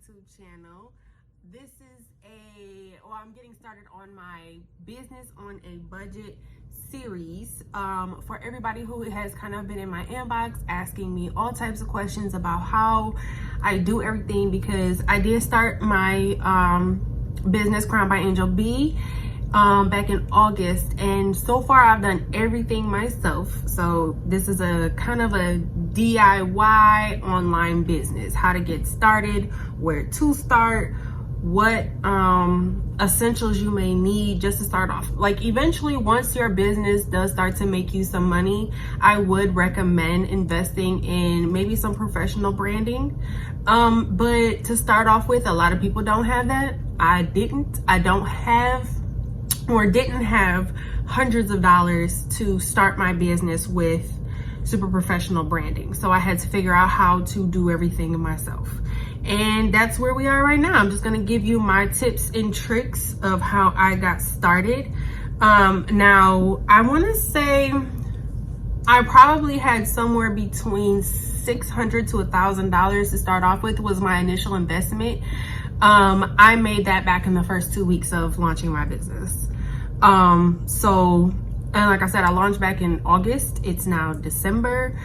YouTube channel. This is I'm getting started on my business on a budget series for everybody who has kind of been in my inbox asking me all types of questions about how I do everything, because I did start my business Crown by Angel B back in August, and so far I've done everything myself. So this is a kind of a DIY online business, how to get started, where to start, what essentials you may need just to start off. Like eventually, once your business does start to make you some money, I would recommend investing in maybe some professional branding. But to start off with, a lot of people don't have that. I didn't have hundreds of dollars to start my business with super professional branding. So I had to figure out how to do everything myself. And that's where we are right now. I'm just gonna give you my tips and tricks of how I got started. Now, I wanna say I probably had somewhere between $600 to $1,000 to start off with was my initial investment. I made that back in the first 2 weeks of launching my business. And like I said, I launched back in August. It's now December.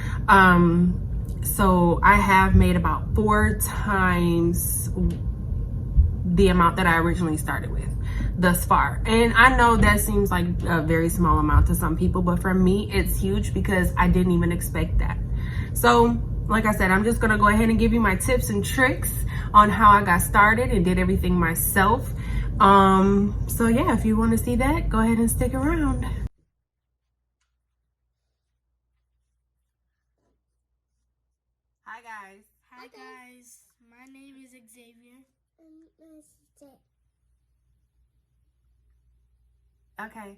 So I have made about 4 times the amount that I originally started with thus far. And I know that seems like a very small amount to some people, but for me, it's huge because I didn't even expect that. So like I said, I'm just gonna go ahead and give you my tips and tricks on how I got started and did everything myself. So yeah, if you want to see that, go ahead and stick around. Hi guys. Hi guys. My name is Xavier. Okay.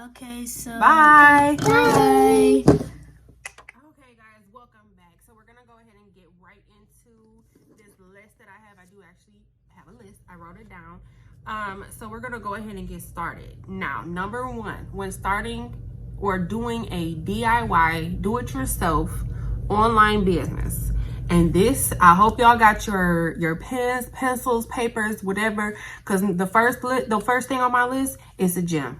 Okay, so bye. Bye. Okay guys, welcome back. So we're gonna go ahead and get right into this list that I have. I do actually have a list. I wrote it down. So we're gonna go ahead and get started. Now, number one, when starting or doing a DIY, do-it-yourself online business. And this, I hope y'all got your pens, pencils, papers, whatever, because the first thing on my list is the gym.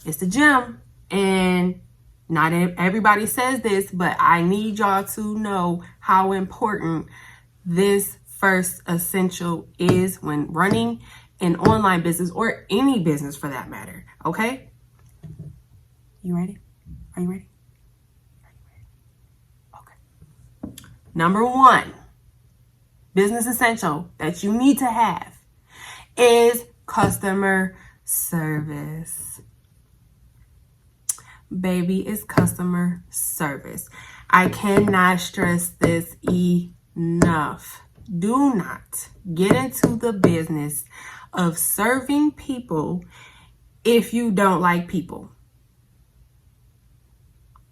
It's the gym. And not everybody says this, but I need y'all to know how important this first essential is when running an online business, or any business for that matter. Okay? You ready? Are you ready? Okay. Number one, business essential that you need to have is customer service. Baby, it's customer service. I cannot stress this enough. Do not get into the business of serving people if you don't like people.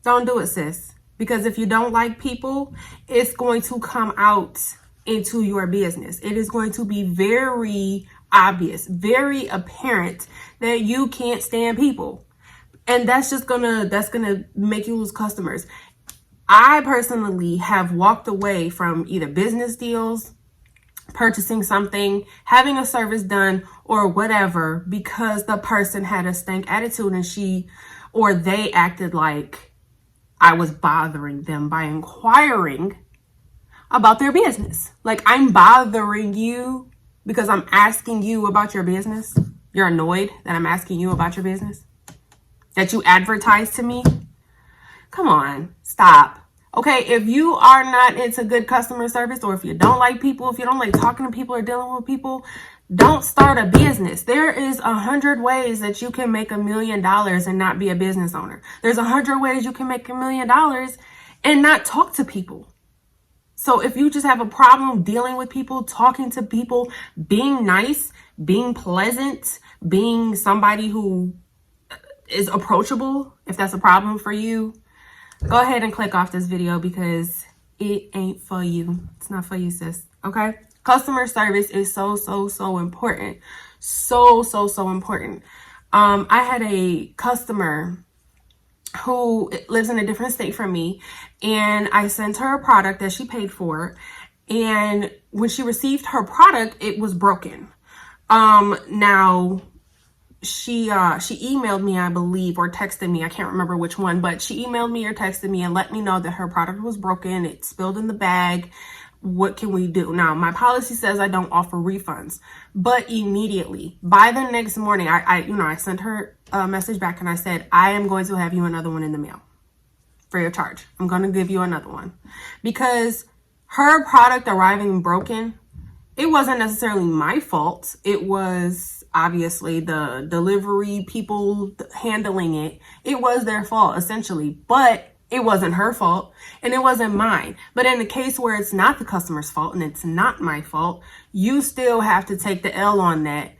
Don't do it, sis. Because if you don't like people, it's going to come out into your business. It is going to be very obvious, very apparent that you can't stand people. And that's gonna make you lose customers. I personally have walked away from either business deals, purchasing something, having a service done, or whatever, because the person had a stank attitude and they acted like I was bothering them by inquiring about their business. Like, I'm bothering you because I'm asking you about your business. You're annoyed that I'm asking you about your business, that you advertise to me. Come on, stop. Okay, if you are not into good customer service, or if you don't like people, if you don't like talking to people or dealing with people, don't start a business. There is 100 ways that you can make $1 million and not be a business owner. There's 100 ways you can make $1 million and not talk to people. So if you just have a problem dealing with people, talking to people, being nice, being pleasant, being somebody who is approachable, if that's a problem for you, go ahead and click off this video because it ain't for you. It's not for you, sis. Okay? Customer service is so important. So important. I had a customer who lives in a different state from me, and I sent her a product that she paid for, And when she received her product, it was broken. Now she emailed me, I believe, or texted me. I can't remember which one, but she emailed me or texted me and let me know that her product was broken. It spilled in the bag. What can we do? Now, my policy says I don't offer refunds, but immediately by the next morning, I sent her a message back and I said, I am going to have you another one in the mail free of charge. I'm going to give you another one, because her product arriving broken, it wasn't necessarily my fault. It was obviously the delivery people handling it. It was their fault essentially, but it wasn't her fault and it wasn't mine. But in the case where it's not the customer's fault and it's not my fault, you still have to take the L on that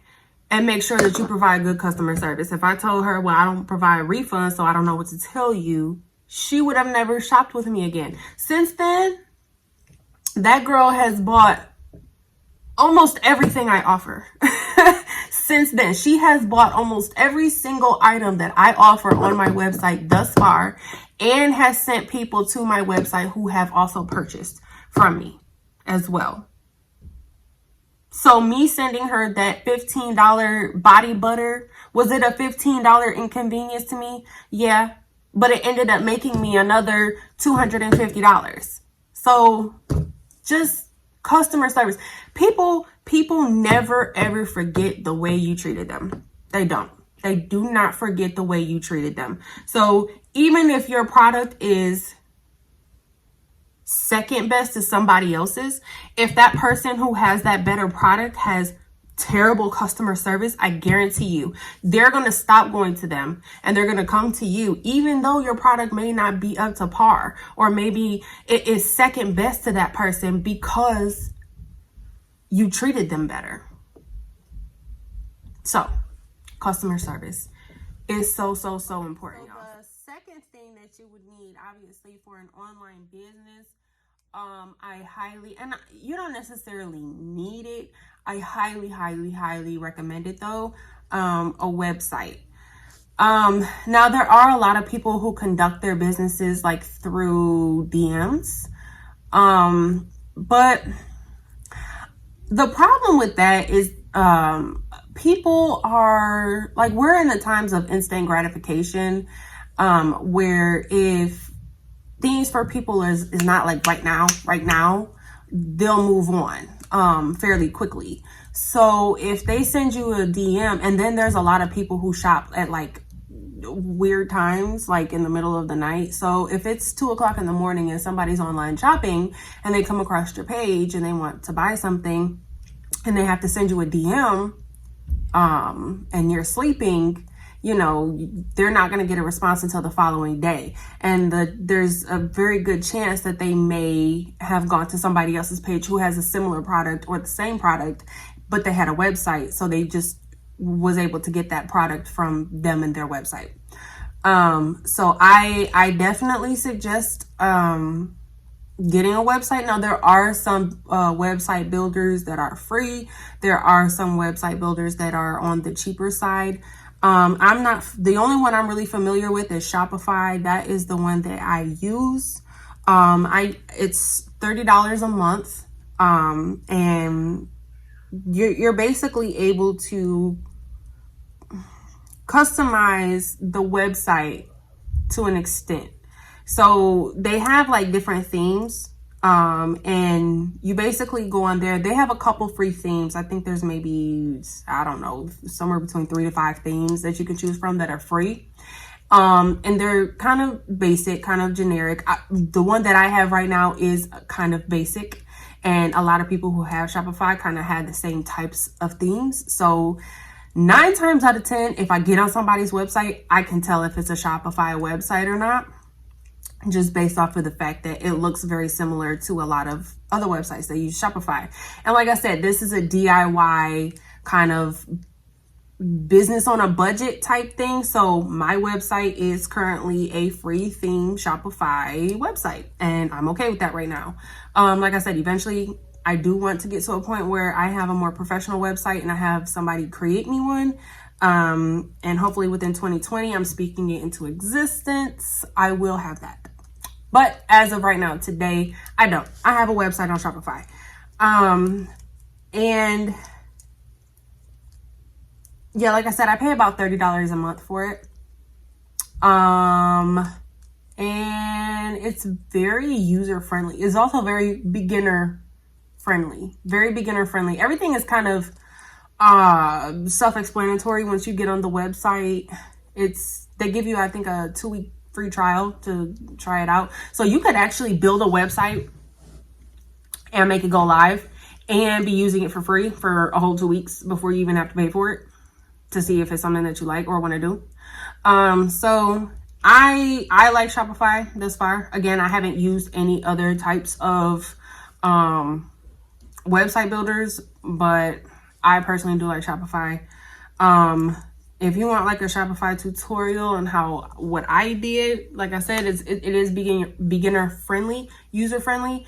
and make sure that you provide good customer service. If I told her, well, I don't provide refunds, so I don't know what to tell you, she would have never shopped with me again. Since then, that girl has bought almost everything I offer. Since then, she has bought almost every single item that I offer on my website thus far, and has sent people to my website who have also purchased from me as well. So me sending her that $15 body butter, was it a $15 inconvenience to me? Yeah, but it ended up making me another $250. So just customer service. People never ever forget the way you treated them. They don't. They do not forget the way you treated them. So even if your product is second best to somebody else's, if that person who has that better product has terrible customer service, I guarantee you they're going to stop going to them and they're going to come to you, even though your product may not be up to par, or maybe it is second best to that person because you treated them better. So customer service is so important. The second thing that you would need, obviously, for an online business, I highly, and you don't necessarily need it, I highly recommend it though, a website. Now there are a lot of people who conduct their businesses like through DMs, but the problem with that is people are like, we're in the times of instant gratification, where if things for people is not like right now, they'll move on fairly quickly. So if they send you a DM, and then there's a lot of people who shop at like weird times, like in the middle of the night. So if it's 2:00 in the morning and somebody's online shopping and they come across your page and they want to buy something and they have to send you a DM, and you're sleeping, you know, they're not going to get a response until the following day. And there's a very good chance that they may have gone to somebody else's page who has a similar product or the same product, but they had a website. So they just was able to get that product from them and their website. So I definitely suggest, getting a website. Now there are some website builders that are free. There are some website builders that are on the cheaper side. I'm not, the only one I'm really familiar with is Shopify. That is the one that I use. It's $30 a month. And you're basically able to customize the website to an extent. So they have like different themes, and you basically go on there. They have a couple free themes. I think there's maybe, I don't know, somewhere between 3 to 5 themes that you can choose from that are free. And they're kind of basic, kind of generic. The one that I have right now is kind of basic, and a lot of people who have Shopify kind of had the same types of themes. So 9 times out of 10, if I get on somebody's website, I can tell if it's a Shopify website or not, just based off of the fact that it looks very similar to a lot of other websites that use Shopify. And like I said, this is a DIY kind of business on a budget type thing. So my website is currently a free theme Shopify website, and I'm okay with that right now. Like I said, eventually I do want to get to a point where I have a more professional website and I have somebody create me one. And hopefully within 2020, I'm speaking it into existence. I will have that. But as of right now, today, I don't. I have a website on Shopify. And yeah, like I said, I pay about $30 a month for it. And it's very user friendly. It's also very beginner friendly. Very beginner friendly. Everything is kind of self-explanatory once you get on the website. They give you, I think, a 2-week free trial to try it out. So you could actually build a website and make it go live and be using it for free for a whole 2 weeks before you even have to pay for it, to see if it's something that you like or want to do. So I like Shopify thus far. Again, I haven't used any other types of website builders, but I personally do like Shopify. If you want like a Shopify tutorial on what I did, like I said, it is beginner friendly, user friendly,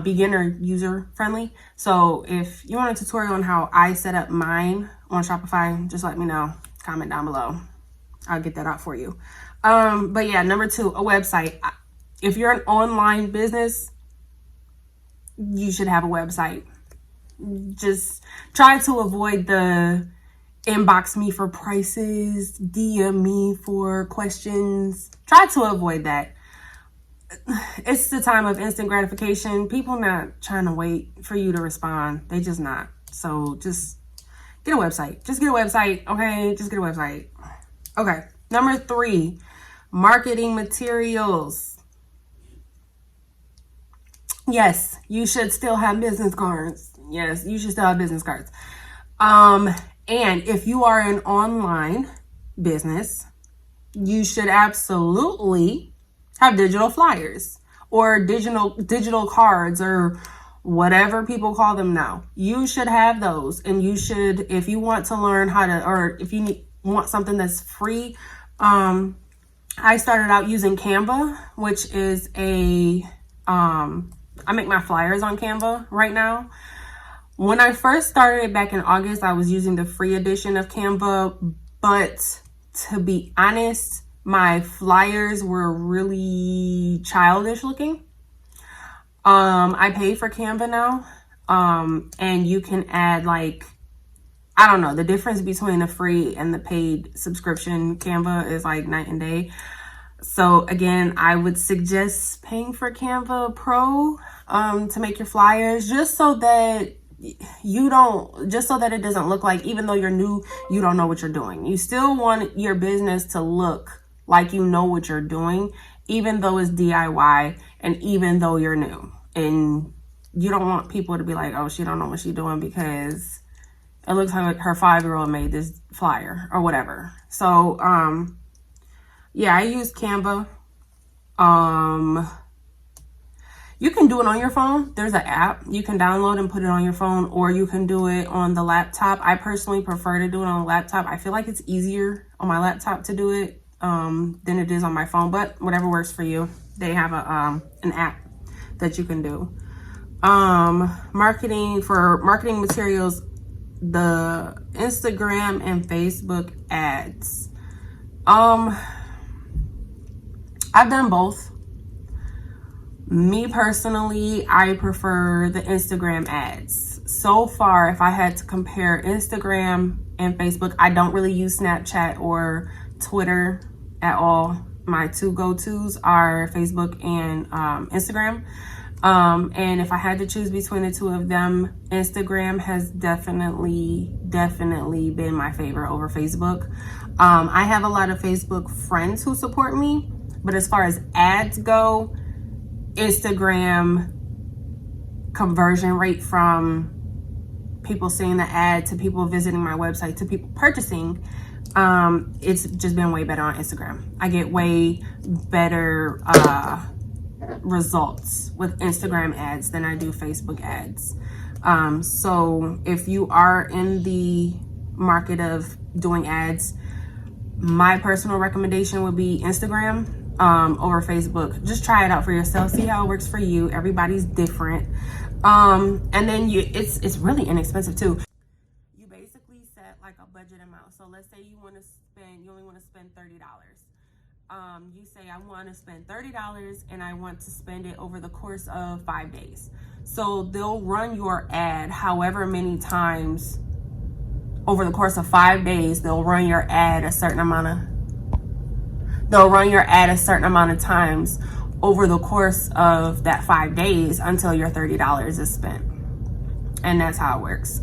beginner user friendly. So if you want a tutorial on how I set up mine on Shopify, just let me know. Comment down below. I'll get that out for you. But yeah, number 2, a website. If you're an online business, you should have a website. Just try to avoid the inbox me for prices, DM me for questions. Try to avoid that. It's the time of instant gratification. People not trying to wait for you to respond. They just not. So just get a website. Just get a website, okay? Just get a website. Okay. Number 3, marketing materials. Yes, you should still have business cards. Yes, you should still have business cards. And if you are an online business, you should absolutely have digital flyers or digital cards or whatever people call them now. You should have those, and you should, if you want to learn how to, or if you want something that's free. I started out using Canva, which is I make my flyers on Canva right now. When I first started back in August, I was using the free edition of Canva, but to be honest, my flyers were really childish looking. I pay for Canva now, and you can add I don't know, the difference between the free and the paid subscription Canva is like night and day. So again, I would suggest paying for Canva Pro to make your flyers, just so that it doesn't look like, even though you're new, you don't know what you're doing. You still want your business to look like you know what you're doing, even though it's DIY and even though you're new. And you don't want people to be like, oh, she don't know what she's doing because it looks like her 5-year-old made this flyer or whatever. So, yeah, I use Canva. You can do it on your phone. There's an app you can download and put it on your phone, or you can do it on the laptop. I personally prefer to do it on the laptop. I feel like it's easier on my laptop to do it than it is on my phone, but whatever works for you. They have an app that you can do. Marketing materials, the Instagram and Facebook ads. I've done both. Me personally, I prefer the Instagram ads. So far, if I had to compare Instagram and Facebook, I don't really use Snapchat or Twitter at all. My 2 go-tos are Facebook and Instagram. And if I had to choose between the 2 of them, Instagram has definitely been my favorite over Facebook. I have a lot of Facebook friends who support me, but as far as ads go, Instagram conversion rate from people seeing the ad to people visiting my website to people purchasing, it's just been way better on Instagram. I get way better results with Instagram ads than I do Facebook ads. So if you are in the market of doing ads, my personal recommendation would be Instagram over Facebook. Just try it out for yourself, see how it works for you. Everybody's different. And then it's really inexpensive too. You basically set like a budget amount. So let's say you only want to spend $30. You say, I want to spend $30 and I want to spend it over the course of 5 days. So they'll run your ad however many times over the course of 5 days. They'll run your ad a certain amount of times over the course of that 5 days until your $30 is spent. And that's how it works.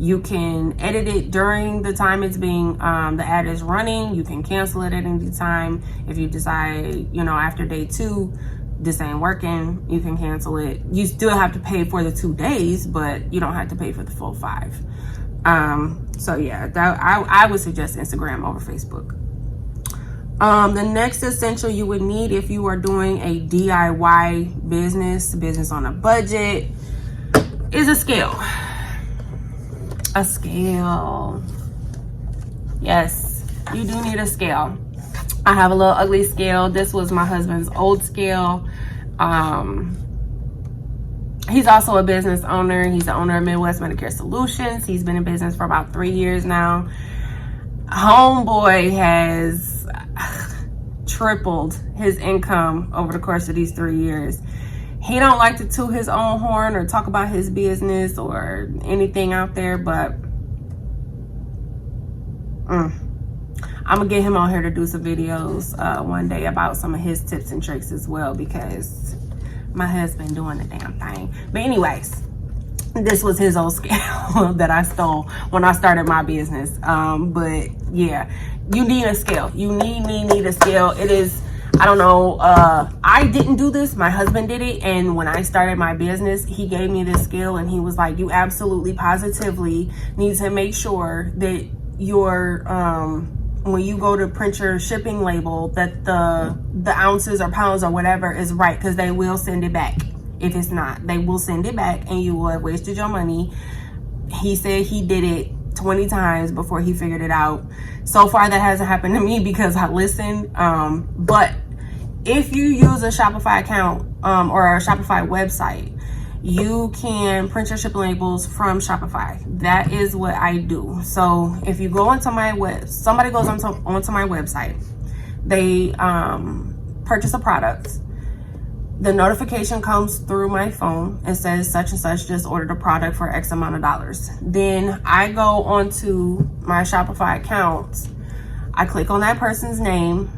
You can edit it during the time it's being, the ad is running. You can cancel it at any time. If you decide, after day 2, this ain't working, you can cancel it. You still have to pay for the 2 days, but you don't have to pay for the full 5. So yeah, I would suggest Instagram over Facebook. The next essential you would need if you are doing a DIY business on a budget, is a scale. A scale. Yes, you do need a scale. I have a little ugly scale. This was my husband's old scale. He's also a business owner. He's the owner of Midwest Medicare Solutions. He's been in business for about 3 years now. Homeboy has tripled his income over the course of these 3 years. He don't like to toot his own horn or talk about his business or anything out there, but I'm gonna get him on here to do some videos one day about some of his tips and tricks as well, because my husband doing the damn thing. But anyways, this was his old scale that I stole when I started my business. But yeah, you need a scale. You need a scale. It is, I don't know, I didn't do this, my husband did it, and when I started my business, he gave me this scale and he was like, you absolutely positively need to make sure that your when you go to print your shipping label, that the ounces or pounds or whatever is right, because they will send it back. If it's not, they will send it back and you will have wasted your money. He said he did it 20 times before he figured it out. So far that hasn't happened to me because I listened. But if you use a Shopify account or a Shopify website, you can print your shipping labels from Shopify. That is what I do. So if you go onto my somebody goes onto my website, they purchase a product. The notification comes through my phone. It says such and such just ordered a product for X amount of dollars. Then I go onto my Shopify account. I click on that person's name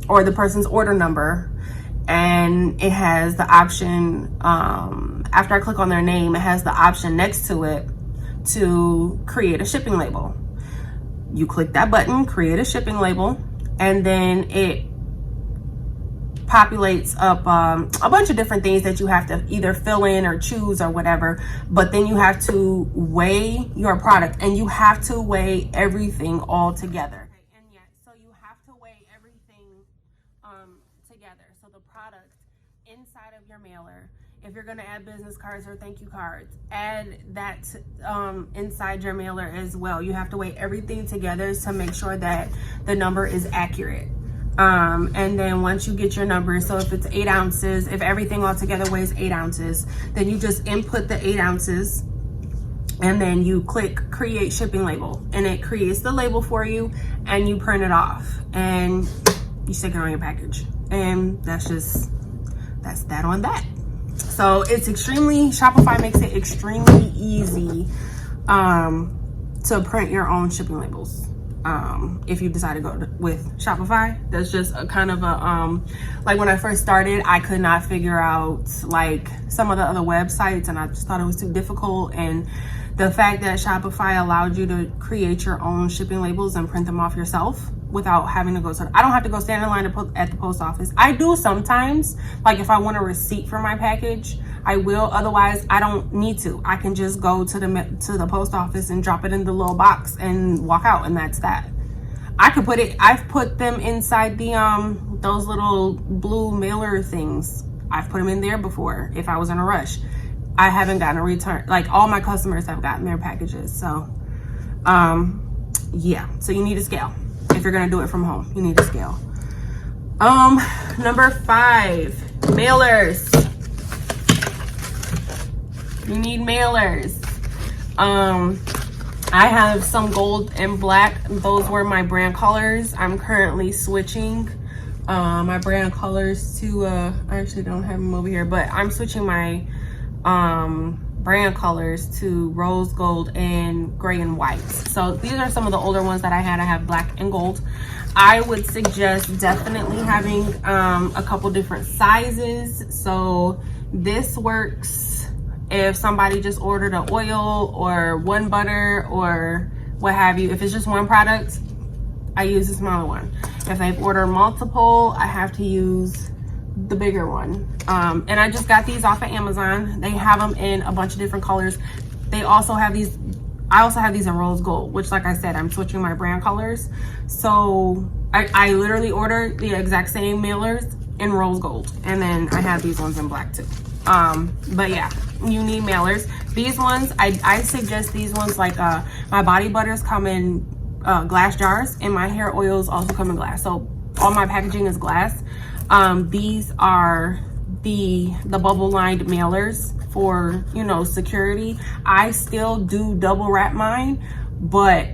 or the person's order number, and it has the option, after I click on their name, it has the option next to it to create a shipping label. You click that button, create a shipping label, and then it populates up a bunch of different things that you have to either fill in or choose or whatever. But then you have to weigh your product, and you have to weigh everything all together. And yeah, so you have to weigh everything together. So the product inside of your mailer, if you're going to add business cards or thank you cards, add that inside your mailer as well. You have to weigh everything together to make sure that the number is accurate. And then once you get your number, so if it's 8 ounces, if everything all together weighs 8 ounces, then you just input the 8 ounces and then you click create shipping label, and it creates the label for you, and you print it off and you stick it on your package. And that's that on that. So it's Shopify makes it extremely easy to print your own shipping labels. If you decide to go with Shopify, that's just a kind of a, like when I first started, I could not figure out like some of the other websites, and I just thought it was too difficult. And the fact that Shopify allowed you to create your own shipping labels and print them off yourself without having to go I don't have to go stand in line at the post office. I do sometimes, like if I want a receipt for my package, I will. Otherwise, I don't need to. I can just go to the post office and drop it in the little box and walk out, and that's that. I've put them inside the those little blue mailer things. I've put them in there before if I was in a rush. I haven't gotten a return. Like all my customers have gotten their packages. So yeah, so you need a scale. If you're gonna do it from home, you need a scale. Number 5, mailers. You need mailers. I have some gold and black. Those were my brand colors. I'm currently switching my brand colors to I actually don't have them over here, but I'm switching my brand colors to rose gold and gray and white. So these are some of the older ones that I had. I have black and gold. I would suggest definitely having a couple different sizes. So this works if somebody just ordered an oil or one butter or what have you. If it's just one product, I use the smaller one. If they've ordered multiple, I have to use the bigger one. And I just got these off of Amazon. They have them in a bunch of different colors. They also have these, I also have these in rose gold, which, like I said, I'm switching my brand colors. So I literally ordered the exact same mailers in rose gold, and then I have these ones in black too. But yeah, you need mailers. These ones, I suggest these ones, like my body butters come in glass jars, and my hair oils also come in glass. So all my packaging is glass. These are the bubble lined mailers for, you know, security. I still do double wrap mine, but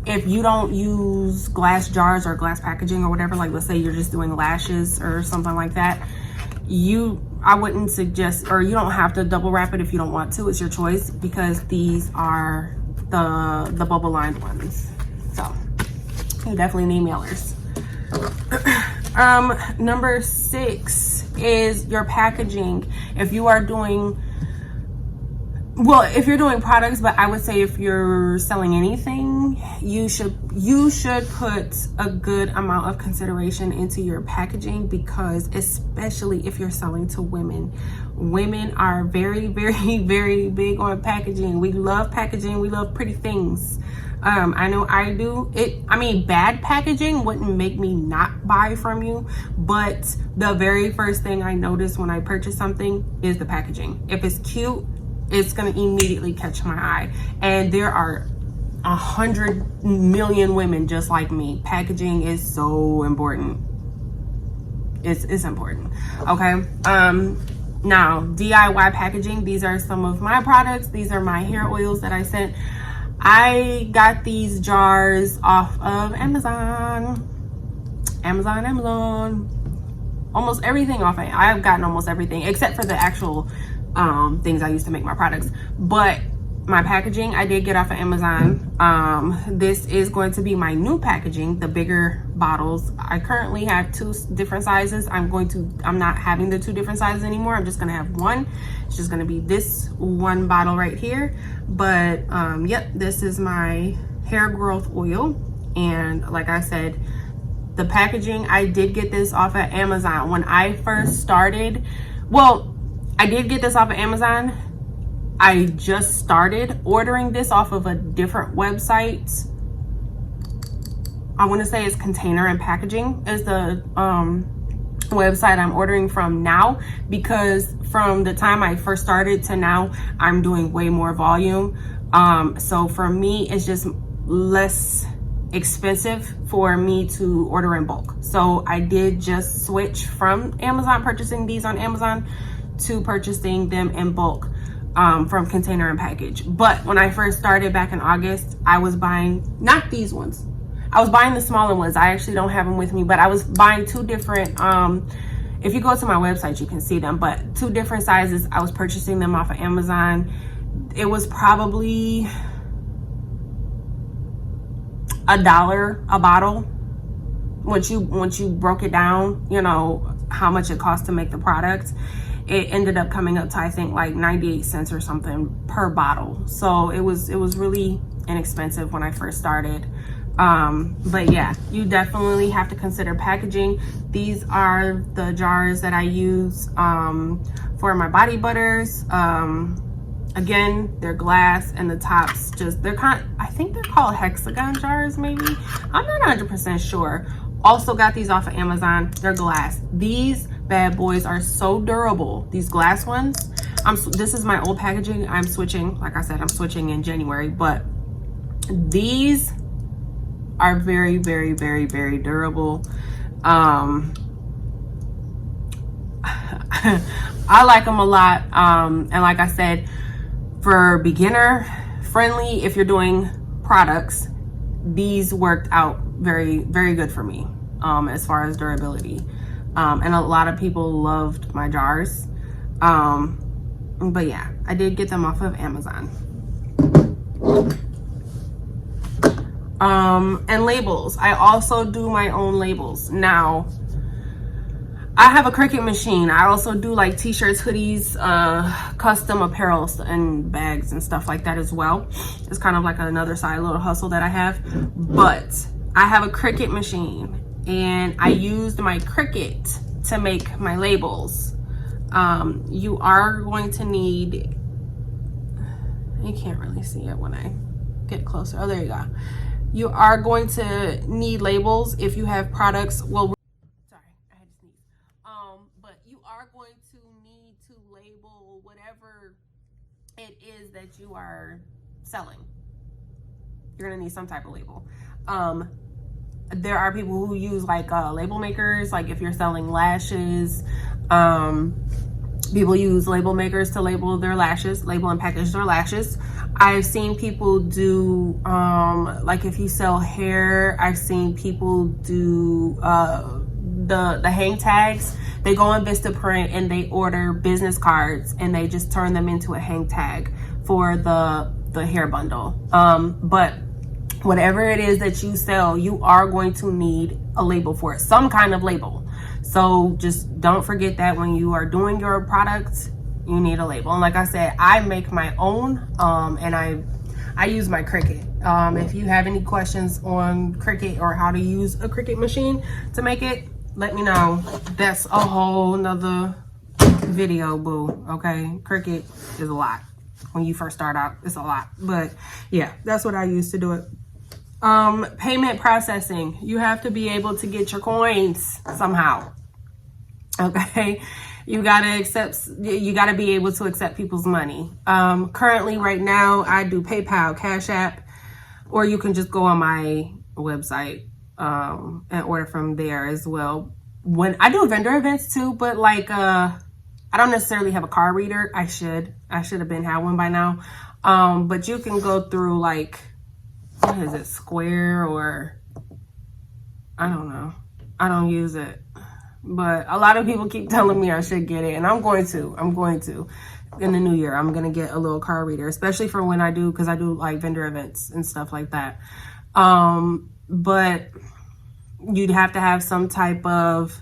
if you don't use glass jars or glass packaging or whatever, like let's say you're just doing lashes or something like that, I wouldn't suggest, or you don't have to double wrap it if you don't want to. It's your choice, because these are the bubble lined ones. So you definitely need mailers. Number 6 is your packaging. If you are doing, well, if you're doing products, but I would say if you're selling anything, you should put a good amount of consideration into your packaging, because especially if you're selling to women are very, very, very big on packaging. We love packaging. We love pretty things. I know I do. I mean, bad packaging wouldn't make me not buy from you, but the very first thing I notice when I purchase something is the packaging. If it's cute, it's gonna immediately catch my eye. And there are 100 million women just like me. Packaging is so important. It's important. Okay. Now, DIY packaging. These are some of my products. These are my hair oils that I sent. I got these jars off of Amazon. Almost everything off. I've gotten almost everything except for the actual things I use to make my products. But my packaging I did get off of Amazon. This is going to be my new packaging, the bigger bottles. I currently have 2 different sizes. I'm not having the 2 different sizes anymore. I'm just gonna have one. It's just gonna be this one bottle right here. But yep, this is my hair growth oil. And like I said, the packaging, I did get this off of Amazon. When I first started, well, I did get this off of Amazon. I just started ordering this off of a different website. I want to say it's Container and Packaging is the website I'm ordering from now, because from the time I first started to now, I'm doing way more volume. So for me, it's just less expensive for me to order in bulk. So I did just switch from Amazon, purchasing these on Amazon, to purchasing them in bulk from Container and Package. But when I first started back in August, I was buying, not these ones, I was buying the smaller ones. I actually don't have them with me, but I was buying 2 different, if you go to my website, you can see them, but 2 different sizes. I was purchasing them off of Amazon. It was probably $1 a bottle. Once you broke it down, you know, how much it costs to make the product, it ended up coming up to, I think, like 98 cents or something per bottle. So it was really inexpensive when I first started. But yeah, you definitely have to consider packaging. These are the jars that I use for my body butters. Again, they're glass, and the tops I think they're called hexagon jars, maybe. I'm not 100% sure. Also got these off of Amazon. They're glass. These bad boys are so durable. These glass ones. This is my old packaging. I'm switching. Like I said, I'm switching in January, but these are very, very, very, very durable. I like them a lot. And like I said, for beginner friendly, if you're doing products, these worked out very, very good for me. as far as durability. And a lot of people loved my jars. But yeah, I did get them off of Amazon. And labels. I also do my own labels. Now, I have a Cricut machine. I also do like t-shirts, hoodies, custom apparel and bags and stuff like that as well. It's kind of like another side little hustle that I have. But I have a Cricut machine and I used my Cricut to make my labels. You are going to need, you can't really see it when I get closer. Oh, there you go. You are going to need labels if you have products. Well, sorry, I had to sneeze. But you are going to need to label whatever it is that you are selling. You're gonna need some type of label. There are people who use like label makers, like if you're selling lashes, people use label makers to label their lashes, label and package their lashes. I've seen people do, like if you sell hair, I've seen people do the hang tags. They go on Vistaprint and they order business cards and they just turn them into a hang tag for the hair bundle. But whatever it is that you sell, you are going to need a label for it, some kind of label. So just don't forget that when you are doing your products, you need a label. And like I said, I make my own, and I use my Cricut. If you have any questions on Cricut or how to use a Cricut machine to make it, let me know. That's a whole nother video, boo. Okay, Cricut is a lot. When you first start out, it's a lot. But yeah, that's what I use to do it. Payment processing. You have to be able to get your coins somehow. Okay, you gotta be able to accept people's money. Currently right now I do PayPal, Cash App, or you can just go on my website and order from there as well. When I do vendor events too, but like I don't necessarily have a card reader. I should have been had one by now. But you can go through like, what is it, Square, or I don't know. I don't use it. But a lot of people keep telling me I should get it, and I'm going to. In the new year, I'm going to get a little card reader, especially for when I do, because I do like vendor events and stuff like that. But you'd have to have some type of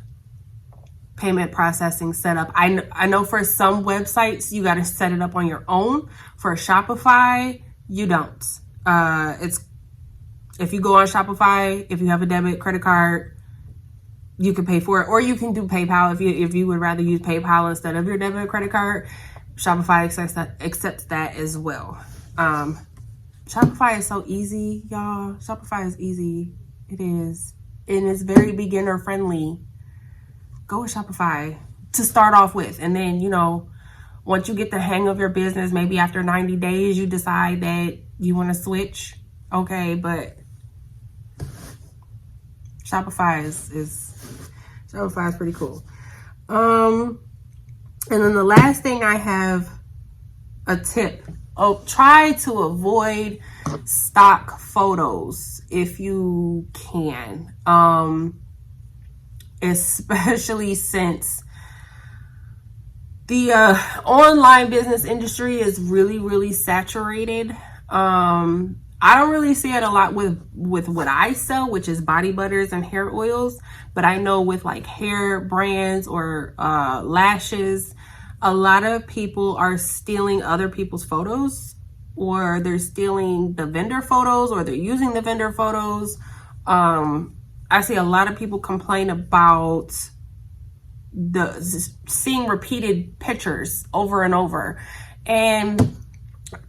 payment processing set up. I know for some websites, you got to set it up on your own. For Shopify, you don't. If you go on Shopify, if you have a debit, credit card, you can pay for it, or you can do PayPal if you would rather use PayPal instead of your debit or credit card. Shopify accepts that as well. Shopify is so easy, y'all. Shopify is easy. It is, and it's very beginner friendly. Go with Shopify to start off with, and then once you get the hang of your business, maybe after 90 days, you decide that you want to switch. Okay, but Shopify is pretty cool. And then the last thing I have a tip. Try to avoid stock photos if you can. Especially since the online business industry is really, really saturated. I don't really see it a lot with what I sell, which is body butters and hair oils. But I know with like hair brands or lashes, a lot of people are stealing other people's photos, or they're stealing the vendor photos, or they're using the vendor photos. I see a lot of people complain about seeing repeated pictures over and over. And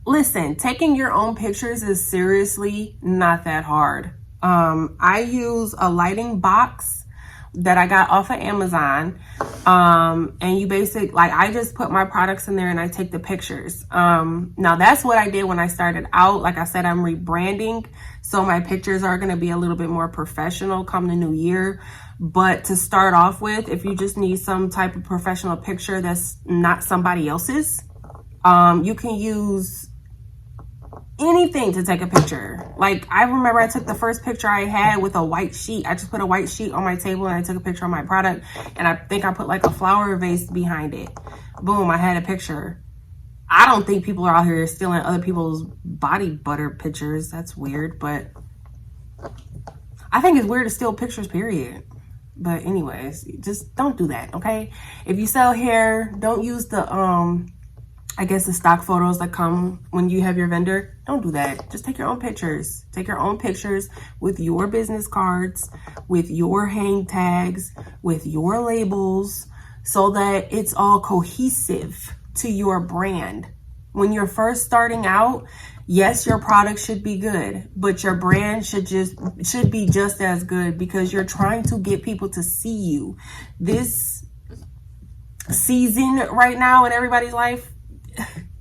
listen, taking your own pictures is seriously not that hard. I use a lighting box that I got off of Amazon. And you I just put my products in there and I take the pictures. Now that's what I did when I started out. Like I said, I'm rebranding, so my pictures are going to be a little bit more professional come the new year. But to start off with, if you just need some type of professional picture that's not somebody else's, you can use anything to take a picture. Like, I remember I took the first picture I had with a white sheet. I just put a white sheet on my table and I took a picture of my product. And I think I put like a flower vase behind it. Boom, I had a picture. I don't think people are out here stealing other people's body butter pictures. That's weird, but I think it's weird to steal pictures, period. But anyways, just don't do that, okay? If you sell hair, don't use the I guess the stock photos that come when you have your vendor. Don't do that. Just take your own pictures. Take your own pictures with your business cards, with your hang tags, with your labels, so that it's all cohesive to your brand. When you're first starting out, yes, your product should be good, but your brand should be just as good, because you're trying to get people to see you. This season right now in everybody's life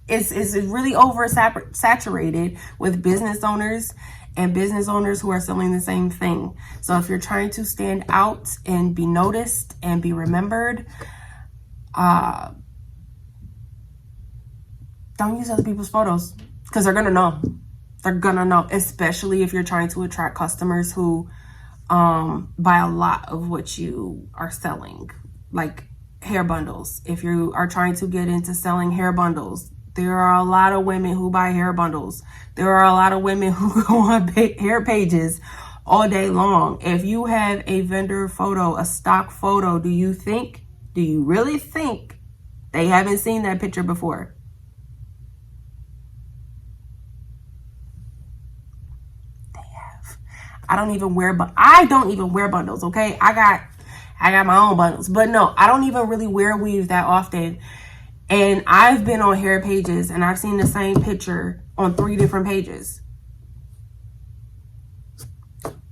is really oversaturated with business owners and business owners who are selling the same thing. So if you're trying to stand out and be noticed and be remembered, don't use other people's photos, because they're gonna know. They're gonna know, especially if you're trying to attract customers who buy a lot of what you are selling, like hair bundles. If you are trying to get into selling hair bundles, there are a lot of women who buy hair bundles. There are a lot of women who go on hair pages all day long. If you have a vendor photo, a stock photo, do you really think they haven't seen that picture before? I don't even wear bundles, okay? I got my own bundles, but no, I don't even really wear weave that often. And I've been on hair pages and I've seen the same picture on 3 different pages.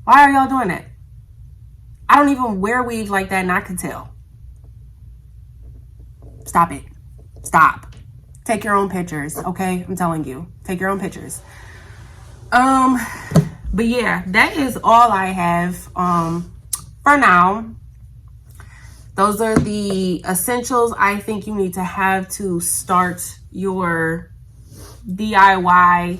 Why are y'all doing that? I don't even wear weave like that, and I can tell. Stop it. Stop. Take your own pictures, okay? I'm telling you, take your own pictures. But yeah, that is all I have for now. Those are the essentials I think you need to have to start your DIY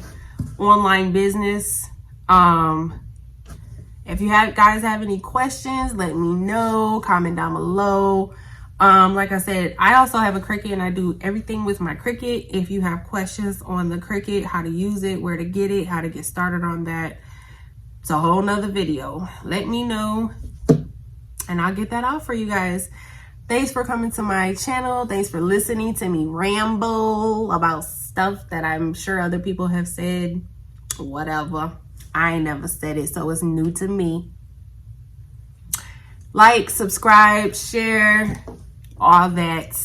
online business. If you guys have any questions, let me know. Comment down below. Like I said, I also have a Cricut and I do everything with my Cricut. If you have questions on the Cricut, how to use it, where to get it, how to get started on that, it's a whole nother video. Let me know and I'll get that out for you guys. Thanks for coming to my channel. Thanks for listening to me ramble about stuff that I'm sure other people have said. Whatever. I ain't never said it, so it's new to me. Like, subscribe, share, all that.